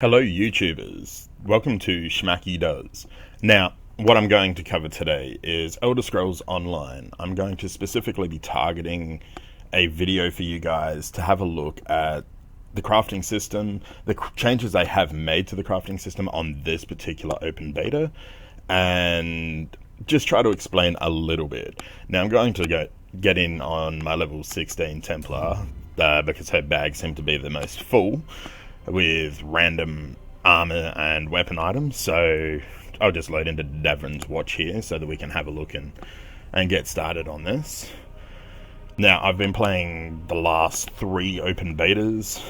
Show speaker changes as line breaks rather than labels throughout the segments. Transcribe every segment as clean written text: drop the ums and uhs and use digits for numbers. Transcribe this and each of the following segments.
Hello YouTubers, welcome to Schmackei Does. Now, what I'm going to cover today is Elder Scrolls Online. I'm going to specifically be targeting a video for you guys to have a look at the crafting system, the changes they have made to the crafting system on this particular open beta, and just try to explain a little bit. Now I'm going to get in on my level 16 Templar, because her bags seem to be the most full with random armor and weapon items, so I'll just load into Davrin's watch here so that we can have a look and get started on this. Now, I've been playing the last 3 open betas,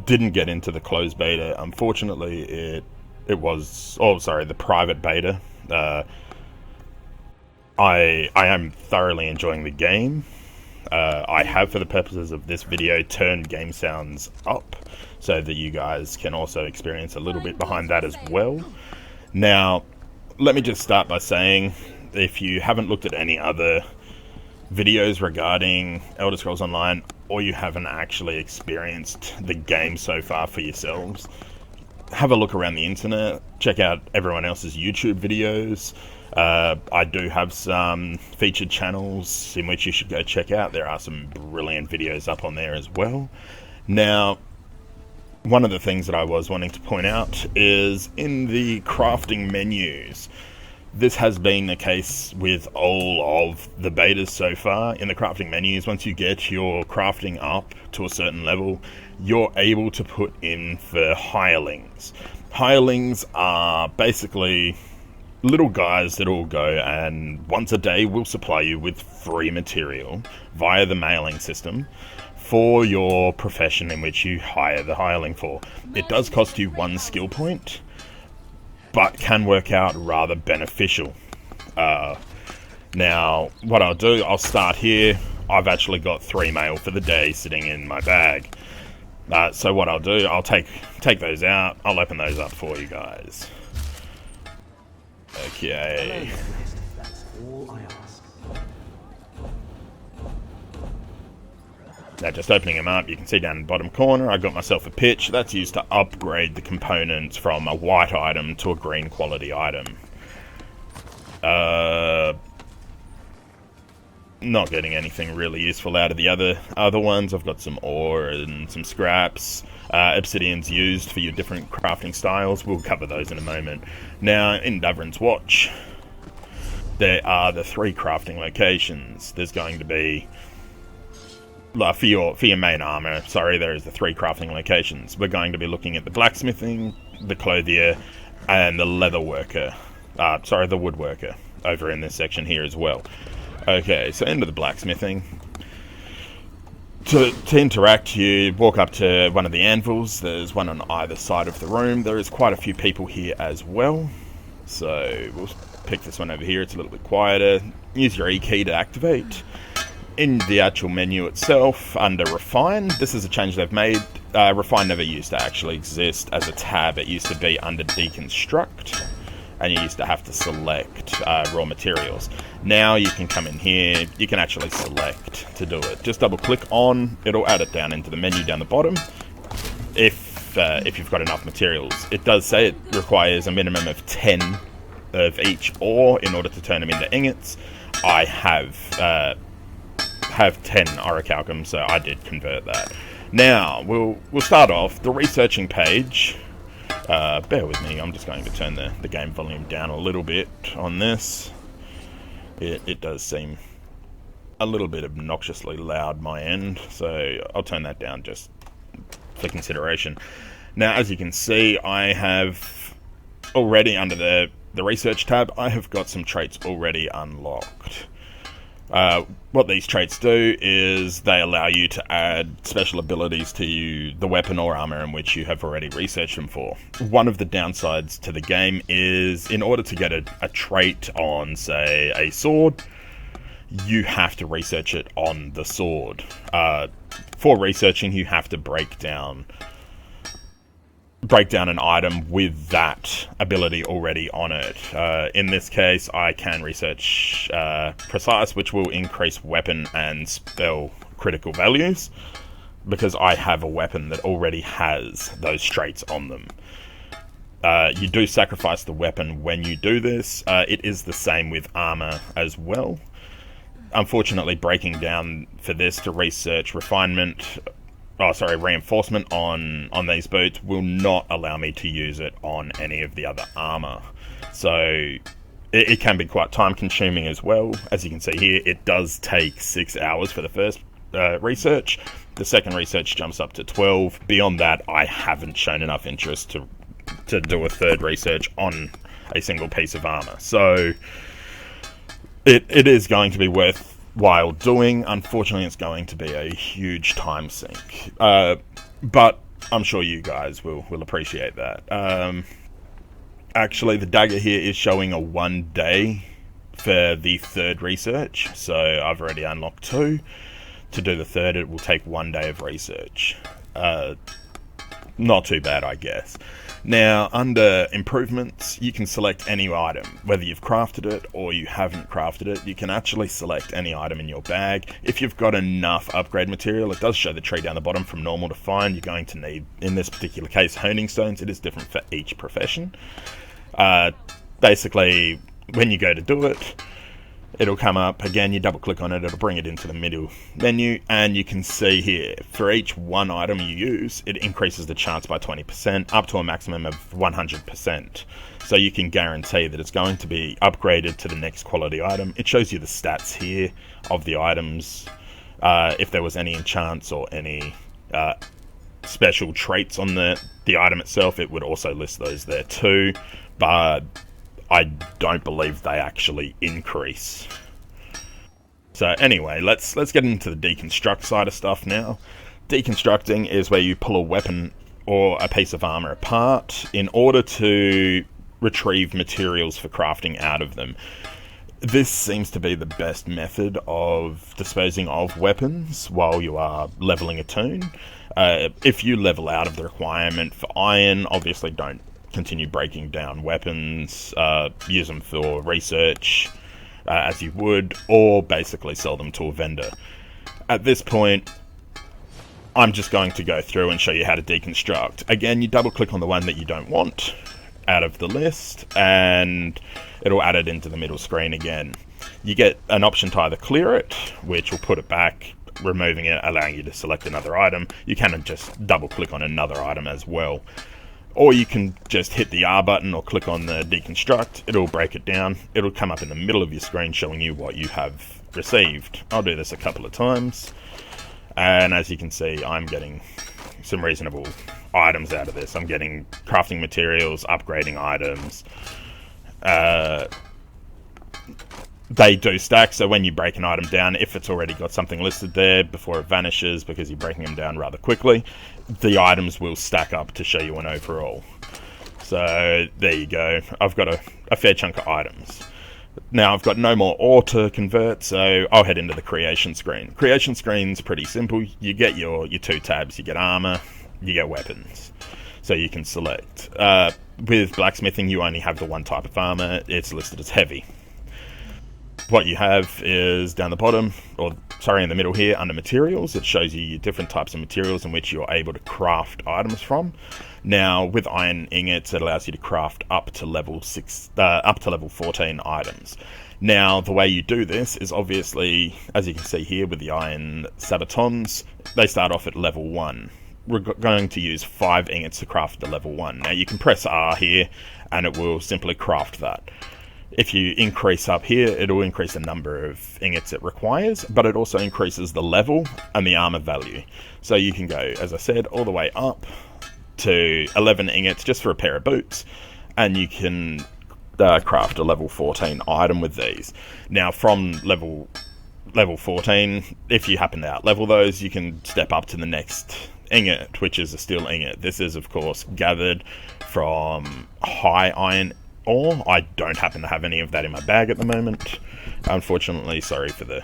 didn't get into the closed beta. Unfortunately, the private beta. I am thoroughly enjoying the game. I have, for the purposes of this video, turned game sounds up so that you guys can also experience a little bit behind that as well. Now, let me just start by saying, if you haven't looked at any other videos regarding Elder Scrolls Online, or you haven't actually experienced the game so far for yourselves, have a look around the internet, check out everyone else's YouTube videos. I do have some featured channels in which you should go check out. There are some brilliant videos up on there as well. Now, one of the things that I was wanting to point out is in the crafting menus. This has been the case with all of the betas so far. In the crafting menus, once you get your crafting up to a certain level, you're able to put in for hirelings. Hirelings are basically little guys that will go and once a day will supply you with free material via the mailing system for your profession in which you hire the hireling for. It does cost you 1 skill point, but can work out rather beneficial. Now, what I'll do, I'll start here. I've actually got 3 mail for the day sitting in my bag. So what I'll do, I'll take those out. I'll open those up for you guys. Okay. Now, just opening them up, you can see down in the bottom corner, I got myself a pitch. That's used to upgrade the components from a white item to a green quality item. Not getting anything really useful out of the other ones. I've got some ore and some scraps. Obsidian's used for your different crafting styles. We'll cover those in a moment. Now, in Davrin's watch, there are the 3 crafting locations. There's going to be, for your main armor, there is the 3 crafting locations. We're going to be looking at the blacksmithing, the clothier, and the leather worker. The woodworker over in this section here as well. Okay, so into the blacksmithing. To interact, you walk up to one of the anvils. There's one on either side of the room. There is quite a few people here as well. So we'll pick this one over here. It's a little bit quieter. Use your E key to activate. In the actual menu itself, under Refine, this is a change they've made. Refine never used to actually exist as a tab. It used to be under Deconstruct, and you used to have to select raw materials. Now you can come in here, you can actually select to do it. Just double click on, it'll add it down into the menu down the bottom if you've got enough materials. It does say it requires a minimum of 10 of each ore in order to turn them into ingots. I have 10 orichalcum, so I did convert that. Now, we'll start off the researching page. Bear with me, I'm just going to turn the game volume down a little bit on this. It does seem a little bit obnoxiously loud my end, so I'll turn that down just for consideration. Now, as you can see, I have already, under the research tab, I have got some traits already unlocked. What these traits do is they allow you to add special abilities to the weapon or armor in which you have already researched them for. One of the downsides to the game is, in order to get a trait on, say, a sword, you have to research it on the sword. For researching, you have to break down an item with that ability already on it. In this case, I can research Precise, which will increase weapon and spell critical values. because I have a weapon that already has those traits on them. You do sacrifice the weapon when you do this. It is the same with armor as well. Unfortunately, breaking down for this to research reinforcement on these boots will not allow me to use it on any of the other armor. So it can be quite time consuming as well. As you can see here, it does take 6 hours for the first research. The second research jumps up to 12. Beyond that, I haven't shown enough interest to do a third research on a single piece of armor. So it is going to be worthwhile doing. Unfortunately, it's going to be a huge time sink. But I'm sure you guys will appreciate that. Actually, the dagger here is showing a 1 day for the third research. So I've already unlocked 2. To do the third, it will take 1 day of research. Not too bad, I guess. Now, under improvements, you can select any item. Whether you've crafted it or you haven't crafted it, you can actually select any item in your bag. If you've got enough upgrade material, it does show the tree down the bottom from normal to fine. You're going to need, in this particular case, honing stones. It is different for each profession. Basically, when you go to do it, it'll come up. Again, you double click on it, it'll bring it into the middle menu, and you can see here, for each one item you use, it increases the chance by 20%, up to a maximum of 100%. So you can guarantee that it's going to be upgraded to the next quality item. It shows you the stats here of the items, if there was any enchants or any special traits on the item itself. It would also list those there too, but I don't believe they actually increase. So anyway, let's get into the deconstruct side of stuff now. Deconstructing is where you pull a weapon or a piece of armor apart in order to retrieve materials for crafting out of them. This seems to be the best method of disposing of weapons while you are leveling a toon. If you level out of the requirement for iron, obviously don't continue breaking down weapons, use them for research as you would, or basically sell them to a vendor. At this point, I'm just going to go through and show you how to deconstruct. Again, you double click on the one that you don't want out of the list, and it'll add it into the middle screen again. You get an option to either clear it, which will put it back, removing it, allowing you to select another item. You can just double click on another item as well. Or you can just hit the R button or click on the deconstruct. It'll break it down. It'll come up in the middle of your screen showing you what you have received. I'll do this a couple of times. And as you can see, I'm getting some reasonable items out of this. I'm getting crafting materials, upgrading items. They do stack, so when you break an item down, if it's already got something listed there before it vanishes because you're breaking them down rather quickly, the items will stack up to show you an overall. So there you go. I've got a fair chunk of items. Now I've got no more ore to convert, so I'll head into the creation screen. Creation screen's pretty simple. You get your 2 tabs. You get armor, you get weapons. So you can select. With blacksmithing, you only have the one type of armor. It's listed as heavy. What you have is down the bottom, in the middle here, under materials, it shows you different types of materials in which you're able to craft items from. Now, with iron ingots, it allows you to craft up to level 14 items. Now, the way you do this is obviously, as you can see here with the iron sabatons, they start off at level 1. We're going to use 5 ingots to craft the level 1. Now, you can press R here, and it will simply craft that. If you increase up here, it'll increase the number of ingots it requires, but it also increases the level and the armor value. So you can go, as I said, all the way up to 11 ingots just for a pair of boots, and you can craft a level 14 item with these. Now, from level 14, if you happen to outlevel those, you can step up to the next ingot, which is a steel ingot. This is, of course, gathered from high iron ore. I don't happen to have any of that in my bag at the moment, unfortunately. Sorry for that.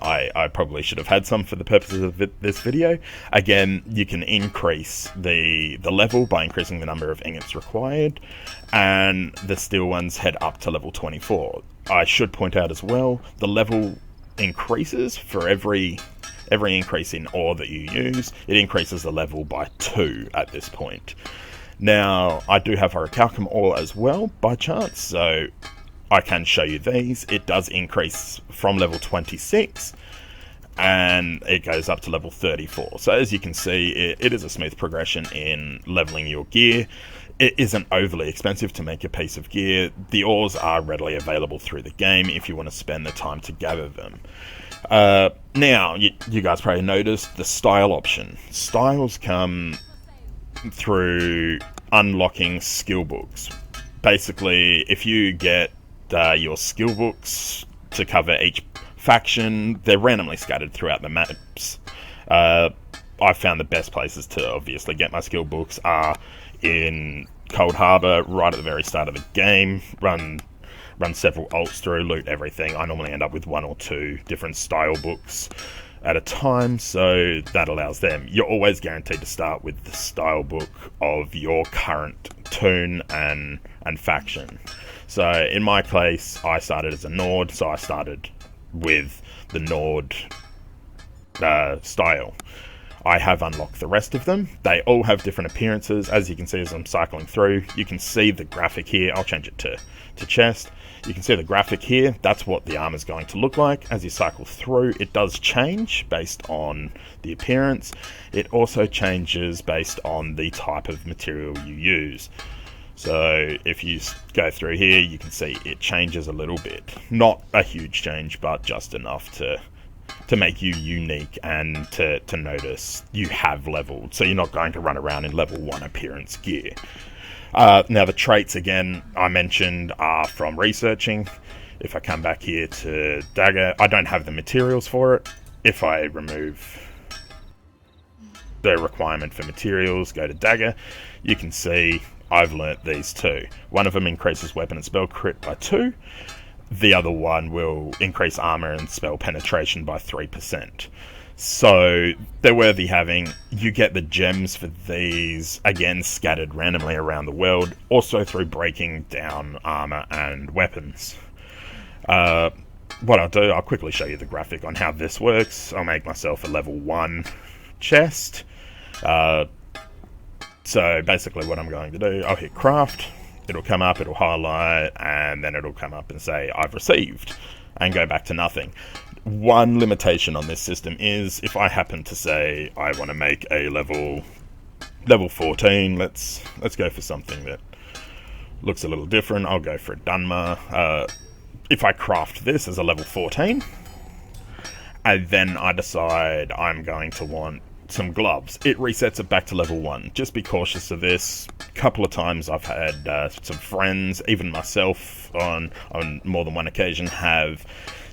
I probably should have had some for the purposes of this video. Again, you can increase the level by increasing the number of ingots required, and the steel ones head up to level 24. I should point out as well, the level increases for every every increase in ore that you use, it increases the level by 2 at this point. Now, I do have Orichalcum ore as well, by chance, so I can show you these. It does increase from level 26, and it goes up to level 34. So as you can see, it is a smooth progression in leveling your gear. It isn't overly expensive to make a piece of gear. The ores are readily available through the game if you want to spend the time to gather them. Now, you guys probably noticed the style option. Styles come through unlocking skill books. Basically, if you get your skill books to cover each faction, they're randomly scattered throughout the maps. I found the best places to obviously get my skill books are in Cold Harbor, right at the very start of the game. Run several ults through, loot everything. I normally end up with 1 or 2 different style books at a time, so that allows them. You're always guaranteed to start with the style book of your current toon and faction. So in my case, I started as a Nord, so I started with the Nord style. I have unlocked the rest of them. They all have different appearances. As you can see as I'm cycling through, you can see the graphic here. I'll change it to chest. You can see the graphic here. That's what the armor is going to look like as you cycle through. It does change based on the appearance. It also changes based on the type of material you use. So if you go through here, you can see it changes a little bit. Not a huge change, but just enough to make you unique and to notice you have leveled. So you're not going to run around in level 1 appearance gear. Now the traits, again, I mentioned are from researching. If I come back here to Dagger, I don't have the materials for it. If I remove the requirement for materials, go to Dagger, you can see I've learnt these 2. One of them increases weapon and spell crit by 2. The other one will increase armor and spell penetration by 3%. So they're worthy having. You get the gems for these, again, scattered randomly around the world, also through breaking down armor and weapons. What I'll do, I'll quickly show you the graphic on how this works. I'll make myself a level 1 chest. So basically what I'm going to do, I'll hit craft. It'll come up, it'll highlight, and then it'll come up and say, I've received, and go back to nothing. One limitation on this system is, if I happen to say, I want to make a level 14, let's go for something that looks a little different. I'll go for a Dunmer. If I craft this as a level 14, and then I decide I'm going to want some gloves, it resets it back to level 1. Just be cautious of this. A couple of times I've had some friends, even myself on more than one occasion, have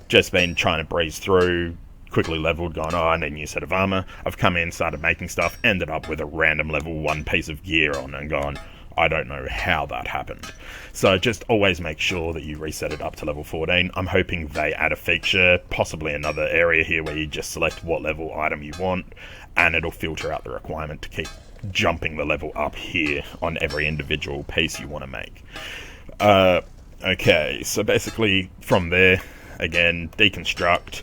just been trying to breeze through, quickly leveled, gone, oh, I need a new set of armor. I've come in, started making stuff, ended up with a random level 1 piece of gear on, and gone, I don't know how that happened. So just always make sure that you reset it up to level 14. I'm hoping they add a feature, possibly another area here where you just select what level item you want, and it'll filter out the requirement to keep jumping the level up here on every individual piece you want to make. Okay, so basically from there, again, deconstruct.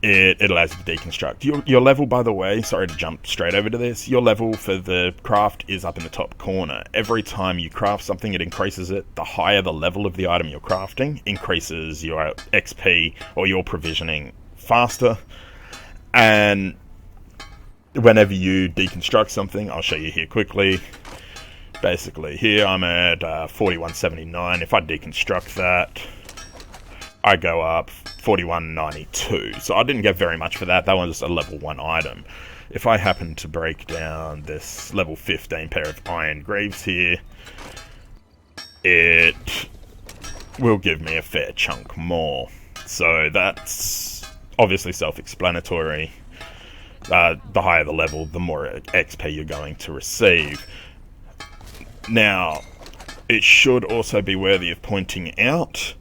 It allows you to deconstruct. Your level, by the way, sorry to jump straight over to this, your level for the craft is up in the top corner. Every time you craft something, it increases it. The higher the level of the item you're crafting, increases your XP or your provisioning faster. And whenever you deconstruct something, I'll show you here quickly. Basically, here I'm at 4179. If I deconstruct that, I go up 4192. So I didn't get very much for that. That was a level 1 item. If I happen to break down this level 15 pair of iron greaves here, it will give me a fair chunk more. So that's obviously self-explanatory. The higher the level, the more XP you're going to receive. Now, it should also be worthy of pointing out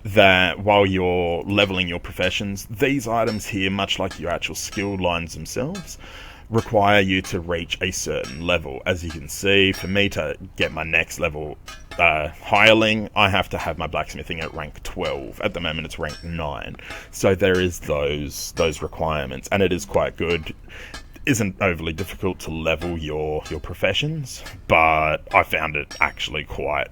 that while you're leveling your professions, these items here, much like your actual skill lines themselves, require you to reach a certain level. As you can see, for me to get my next level hireling, I have to have my blacksmithing at rank 12. At the moment it's rank 9. So there is those requirements, and it is quite good. Isn't overly difficult to level your professions, but I found it actually quite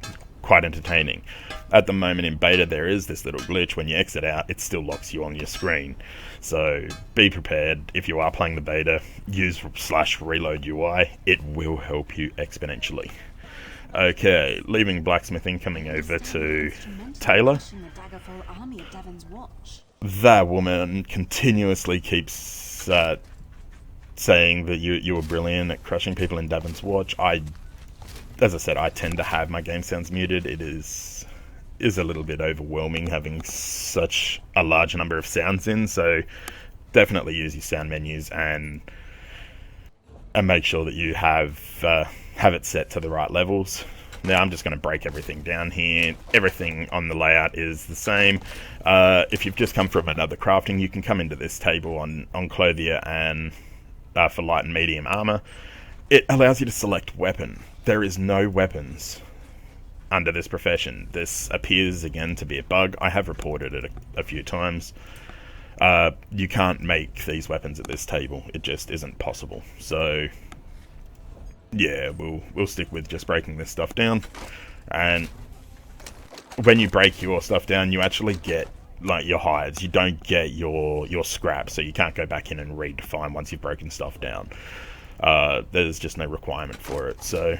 entertaining. At the moment in beta there is this little glitch. When you exit out, it still locks you on your screen. So be prepared. If you are playing the beta, use /reload UI. It will help you exponentially. Okay, leaving blacksmithing, coming over to Taylor. That woman continuously keeps saying that you were brilliant at crushing people in Davon's Watch. As I said, I tend to have my game sounds muted. It is a little bit overwhelming having such a large number of sounds in, so definitely use your sound menus and make sure that you have it set to the right levels. Now I'm just going to break everything down here. Everything on the layout is the same. If you've just come from another crafting, you can come into this table on Clothier and for light and medium armor. It allows you to select weapon. There is no weapons under this profession. This appears again to be a bug. I have reported it a few times. You can't make these weapons at this table. It just isn't possible. So yeah, we'll stick with just breaking this stuff down. And when you break your stuff down, you actually get like your hides. You don't get your scrap, so you can't go back in and redefine once you've broken stuff down. There's just no requirement for it. So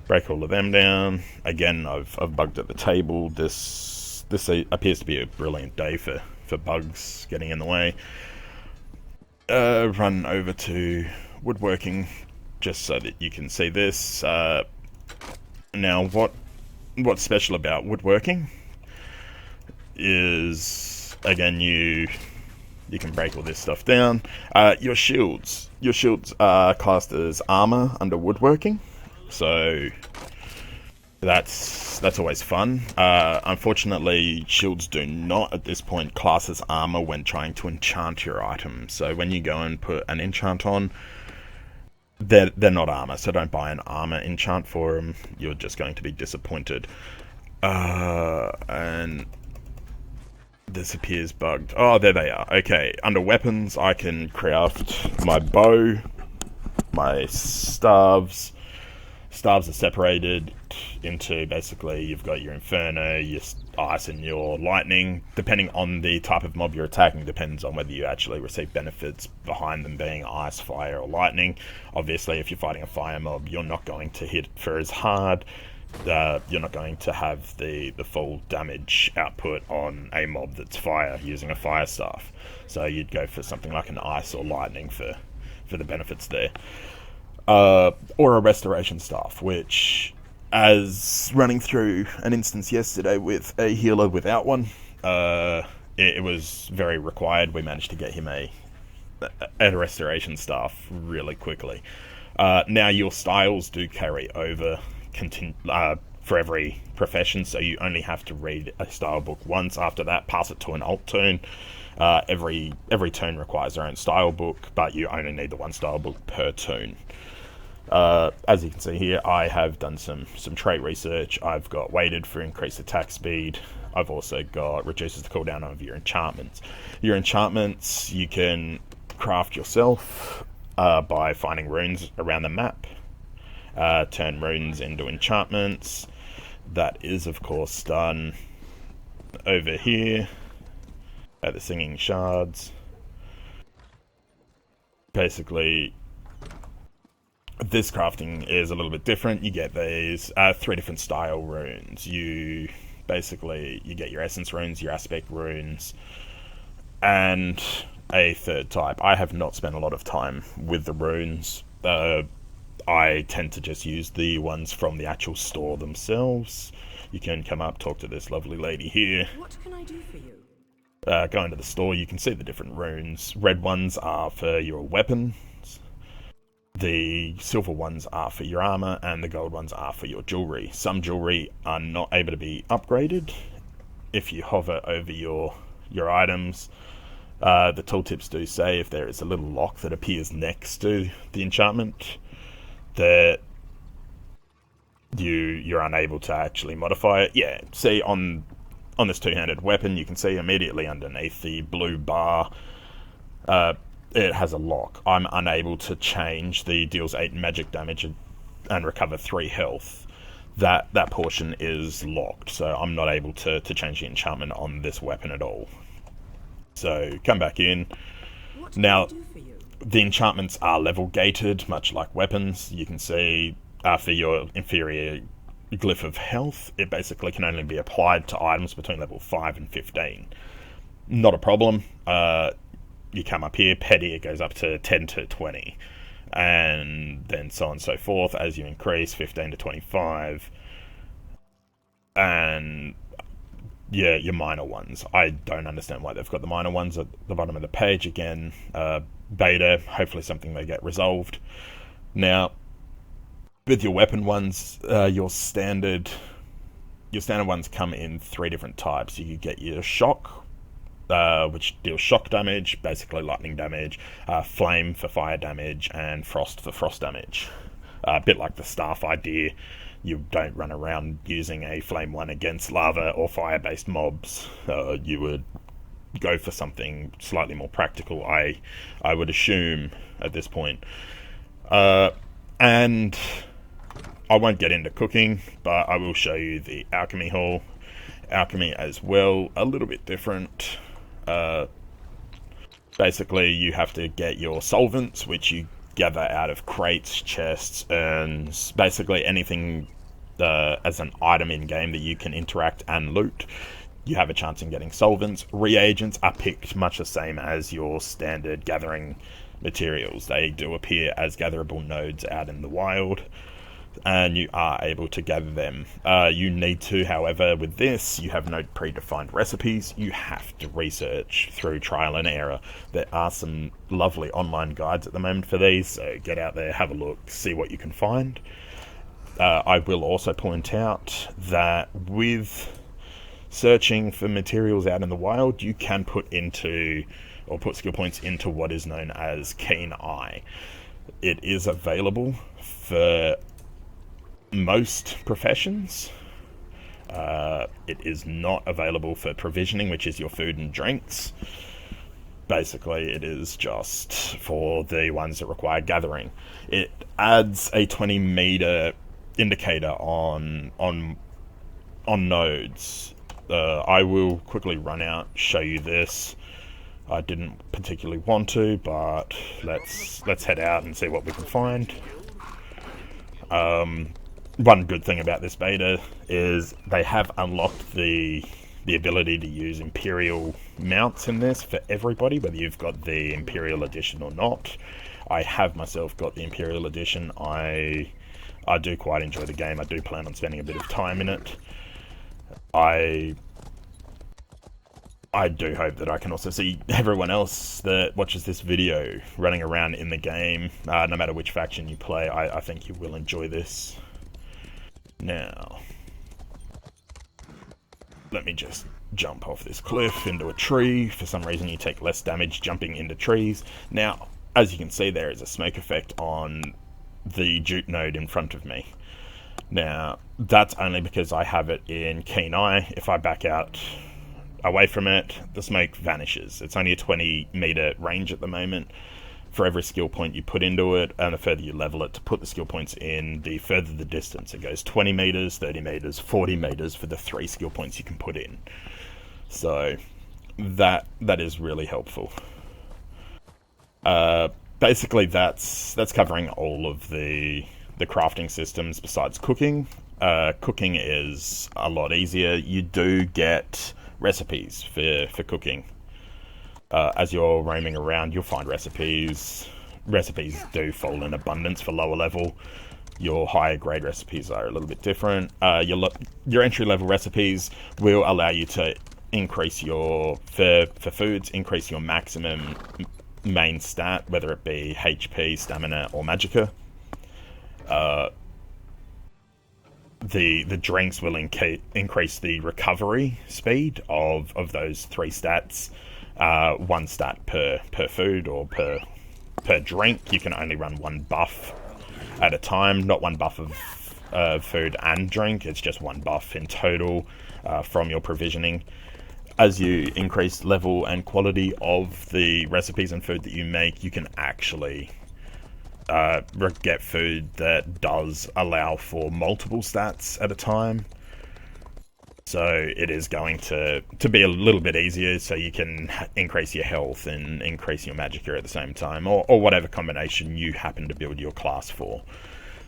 break all of them down. Again, I've bugged at the table. This appears to be a brilliant day for bugs getting in the way. Run over to woodworking just so that you can see this. Now, what's special about woodworking is, again, you can break all this stuff down. Your shields are classed as armor under woodworking, so that's always fun. Unfortunately, shields do not at this point class as armor when trying to enchant your item. So when you go and put an enchant on, they're not armor, so don't buy an armor enchant for them. You're just going to be disappointed. And this appears bugged. Oh, there they are. Okay, under weapons, I can craft my bow, my staves. Staves are separated into, basically, you've got your inferno, your ice, and your lightning. Depending on the type of mob you're attacking, depends on whether you actually receive benefits behind them being ice, fire, or lightning. Obviously, if you're fighting a fire mob, you're not going to hit for as hard. You're not going to have the full damage output on a mob that's fire using a fire staff. So you'd go for something like an ice or lightning for the benefits there. Or a restoration staff, which, as running through an instance yesterday with a healer without one, it was very required. We managed to get him a restoration staff really quickly. Now your styles do carry over for every profession, so you only have to read a style book once. After that, pass it to an alt turn. Every turn requires their own style book, but you only need the one style book per turn. As you can see here, I have done some trait research. I've got weighted for increased attack speed. I've also got reduces the cooldown of your enchantments. Your enchantments you can craft yourself by finding runes around the map. Turn runes into enchantments. That is, of course, done over here at the Singing Shards. Basically, this crafting is a little bit different. You get these 3 different style runes. You get your essence runes, your aspect runes, and a third type. I have not spent a lot of time with the runes. I tend to just use the ones from the actual store themselves. You can come up, talk to this lovely lady here.
What can I do for you?
Go into the store, you can see the different runes. Red ones are for your weapons. The silver ones are for your armor, and the gold ones are for your jewelry. Some jewelry are not able to be upgraded. If you hover over your items, the tooltips do say if there is a little lock that appears next to the enchantment, that you're unable to actually modify it. Yeah, see on this two-handed weapon, you can see immediately underneath the blue bar, it has a lock. I'm unable to change the deals 8 magic damage and recover 3 health. That portion is locked, so I'm not able to change the enchantment on this weapon at all. So come back in. Now, the enchantments are level gated, much like weapons. You can see for your inferior glyph of health, it basically can only be applied to items between level 5 and 15. Not a problem. You come up here, petty, it goes up to 10 to 20. And then so on and so forth as you increase, 15 to 25. And yeah, your minor ones. I don't understand why they've got the minor ones at the bottom of the page. Again, beta, hopefully something they get resolved. Now, with your weapon ones, your standard ones come in 3 different types. You get your shock, which deals shock damage, basically lightning damage, flame for fire damage, and frost for frost damage. A bit like the staff idea, you don't run around using a flame one against lava or fire-based mobs. You would go for something slightly more practical, I would assume, at this point. And I won't get into cooking, but I will show you the alchemy hall. Alchemy as well, a little bit different. Basically, you have to get your solvents, which you gather out of crates, chests, urns, basically anything as an item in game that you can interact and loot. You have a chance in getting solvents. Reagents are picked much the same as your standard gathering materials. They do appear as gatherable nodes out in the wild, and you are able to gather them. You need to, however, with this, you have no predefined recipes. You have to research through trial and error. There are some lovely online guides at the moment for these, so get out there, have a look, see what you can find. I will also point out that with searching for materials out in the wild, you can put skill points into what is known as Keen Eye. It is available for most professions. It is not available for provisioning, which is your food and drinks. Basically, it is just for the ones that require gathering. It adds a 20-meter indicator on nodes. I will quickly run out, show you this. I didn't particularly want to, but let's head out and see what we can find. One good thing about this beta is they have unlocked the ability to use Imperial mounts in this for everybody, whether you've got the Imperial Edition or not. I have myself got the Imperial Edition. I do quite enjoy the game. I do plan on spending a bit of time in it. I do hope that I can also see everyone else that watches this video running around in the game, no matter which faction you play. I think you will enjoy this. Now, let me just jump off this cliff into a tree. For some reason you take less damage jumping into trees. Now, as you can see, there is a smoke effect on the jute node in front of me. Now, that's only because I have it in Keen Eye. If I back out away from it, the smoke vanishes. It's only a 20-meter range at the moment for every skill point you put into it, and the further you level it to put the skill points in, the further the distance. It goes 20 meters, 30 meters, 40 meters for the 3 skill points you can put in. So that is really helpful. Basically, that's covering all of the crafting systems besides cooking. Cooking is a lot easier. You do get recipes for cooking. As you're roaming around, you'll find recipes. Recipes do fall in abundance for lower level. Your higher grade recipes are a little bit different. Your entry level recipes will allow you to increase your, for foods, increase your maximum main stat, whether it be HP, stamina, or magicka. The drinks will increase the recovery speed of those 3 stats. 1 stat per food or per drink. You can only run 1 buff at a time, not 1 buff of food and drink. It's just 1 buff in total from your provisioning. As you increase level and quality of the recipes and food that you make, you can actually get food that does allow for multiple stats at a time. So it is going to be a little bit easier, so you can increase your health and increase your magicka at the same time, or whatever combination you happen to build your class for.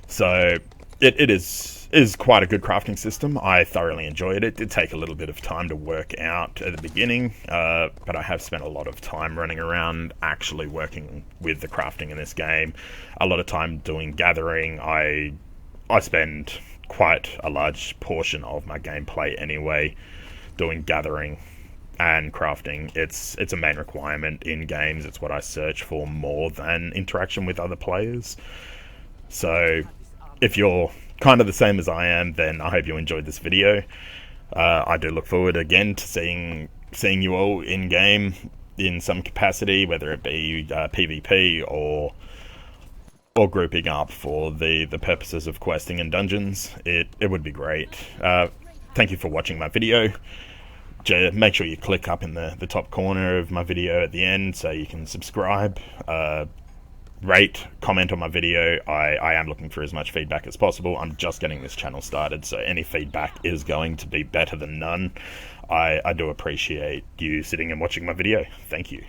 So it is quite a good crafting system. I thoroughly enjoyed it. It did take a little bit of time to work out at the beginning, but I have spent a lot of time running around actually working with the crafting in this game. A lot of time doing gathering. I spend quite a large portion of my gameplay anyway doing gathering and crafting. It's a main requirement in games. It's what I search for more than interaction with other players. So if you're kind of the same as I am, then I hope you enjoyed this video. I do look forward again to seeing you all in game in some capacity, whether it be PvP or grouping up for the purposes of questing and dungeons. It would be great. Thank you for watching my video. Make sure you click up in the top corner of my video at the end so you can subscribe, rate, comment on my video. I am looking for as much feedback as possible. I'm just getting this channel started, so any feedback is going to be better than none. I do appreciate you sitting and watching my video. Thank you.